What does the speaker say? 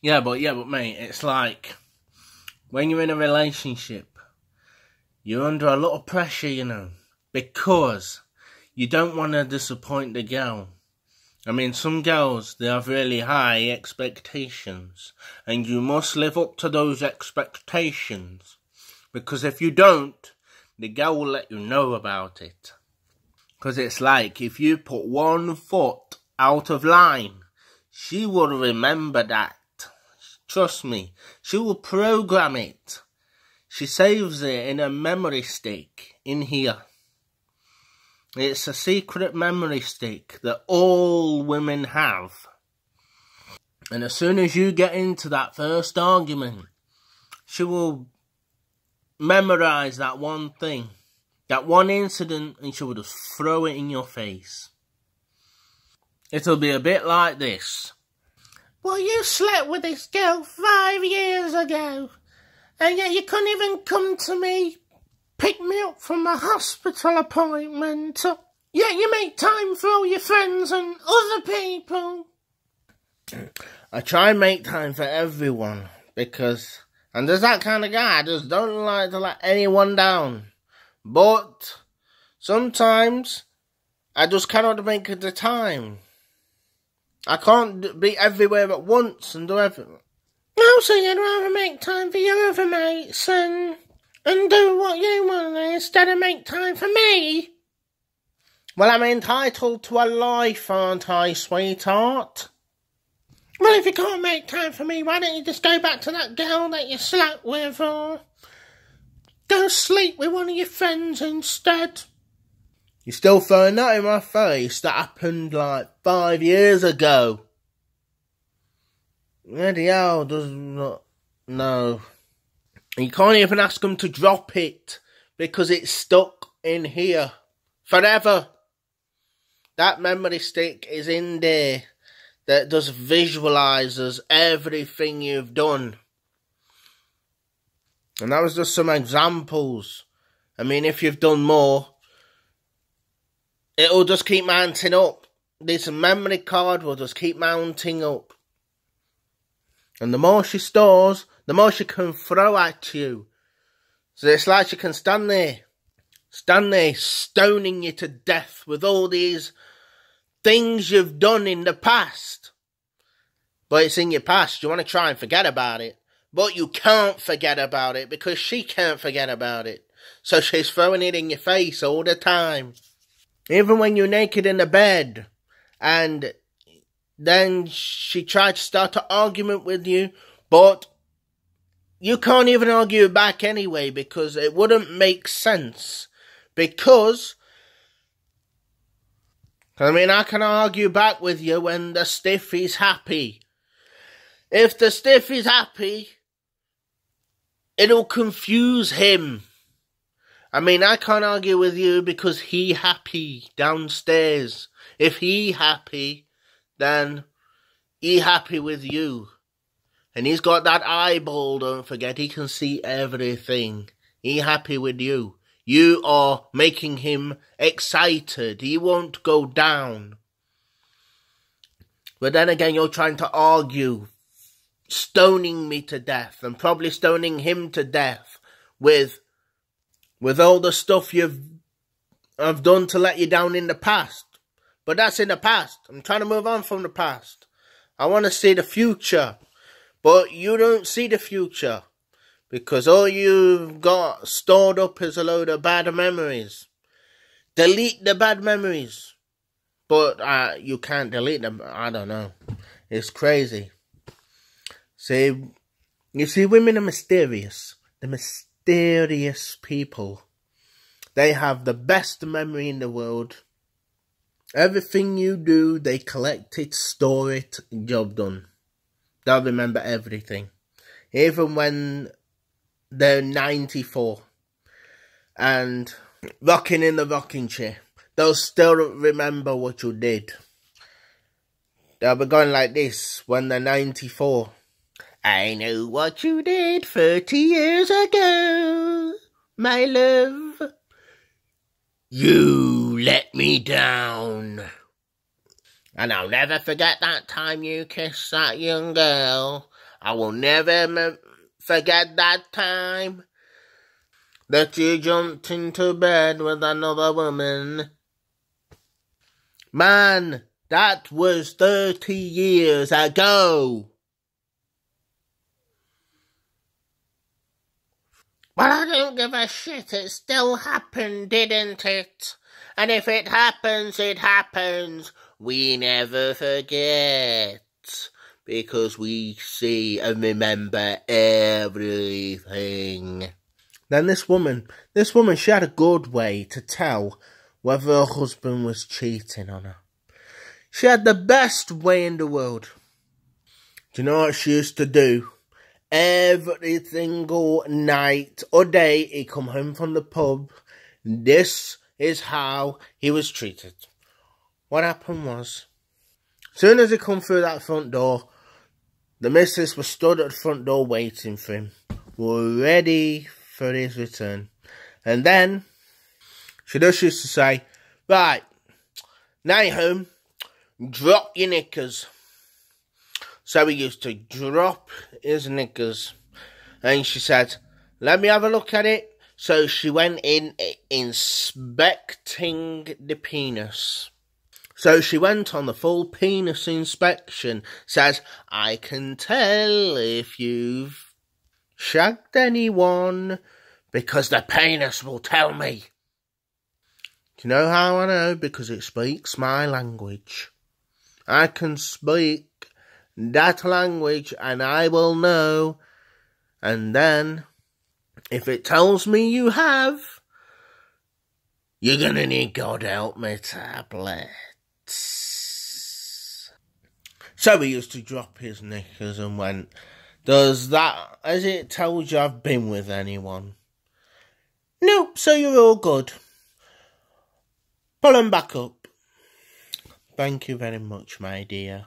Yeah, but mate, it's like when you're in a relationship, you're under a lot of pressure, you know, because you don't want to disappoint the girl. I mean, some girls, they have really high expectations, and you must live up to those expectations, because if you don't, the girl will let you know about it. Because it's like, if you put one foot out of line, she will remember that. Trust me, she will program it. She saves it in a memory stick in here. It's a secret memory stick that all women have. And as soon as you get into that first argument, she will memorize that one thing, that one incident, and she will just throw it in your face. It'll be a bit like this. Well, you slept with this girl 5 years ago, and yet you couldn't even come to me, pick me up from a hospital appointment. Yet you make time for all your friends and other people. I try and make time for everyone, because I'm just that kind of guy. I just don't like to let anyone down. But sometimes I just cannot make the time. I can't be everywhere at once and do everything. Oh, so you'd rather make time for your other mates and do what you want instead of make time for me? Well, I'm entitled to a life, aren't I, sweetheart? Well, if you can't make time for me, why don't you just go back to that girl that you slept with, or go sleep with one of your friends instead? You're still throwing that in my face? That happened like 5 years ago. Bloody hell, does not... No. You can't even ask them to drop it, because it's stuck in here forever. That memory stick is in there that just visualises everything you've done. And that was just some examples. I mean, if you've done more, it'll just keep mounting up. This memory card will just keep mounting up. And the more she stores, the more she can throw at you. So it's like she can stand there stoning you to death with all these things you've done in the past. But it's in your past. You want to try and forget about it. But you can't forget about it because she can't forget about it. So she's throwing it in your face all the time. Even when you're naked in the bed, and then she tried to start an argument with you, but you can't even argue back anyway because it wouldn't make sense. Because, I mean, I can argue back with you when the stiff is happy. If the stiff is happy, it'll confuse him. I mean, I can't argue with you because he happy downstairs. If he happy, then he happy with you. And he's got that eyeball, don't forget. He can see everything. He happy with you. You are making him excited. He won't go down. But then again, you're trying to argue, stoning me to death, and probably stoning him to death with all the stuff I've done to let you down in the past. But that's in the past. I'm trying to move on from the past. I want to see the future. But you don't see the future. Because all you've got stored up is a load of bad memories. Delete the bad memories. But you can't delete them. I don't know. It's crazy. See, you see, women are mysterious. They're mysterious people. They have the best memory in the world. Everything you do, they collect it, store it, job done. They'll remember everything. Even when they're 94 and rocking in the rocking chair, they'll still remember what you did. They'll be going like this when they're 94. I know what you did 30 years ago, my love. You let me down. And I'll never forget that time you kissed that young girl. I will never forget that time that you jumped into bed with another woman. Man, that was 30 years ago. But I don't give a shit, it still happened, didn't it? And if it happens, it happens. We never forget. Because we see and remember everything. Then this woman, she had a good way to tell whether her husband was cheating on her. She had the best way in the world. Do you know what she used to do? Every single night or day he come home from the pub, this is how he was treated. What happened was, as soon as he come through that front door, the missus was stood at the front door waiting for him, were ready for his return. And then she just used to say, right, now you're home, drop your knickers. So he used to drop his knickers. And she said, let me have a look at it. So she went in inspecting the penis. So she went on the full penis inspection. Says, I can tell if you've shagged anyone because the penis will tell me. Do you know how I know? Because it speaks my language. I can speak that language and I will know. And then, if it tells me you have, you're gonna need God help me tablets. So he used to drop his knickers and went, does that, as it tells you I've been with anyone? Nope, so you're all good. Pull them back up. Thank you very much, my dear.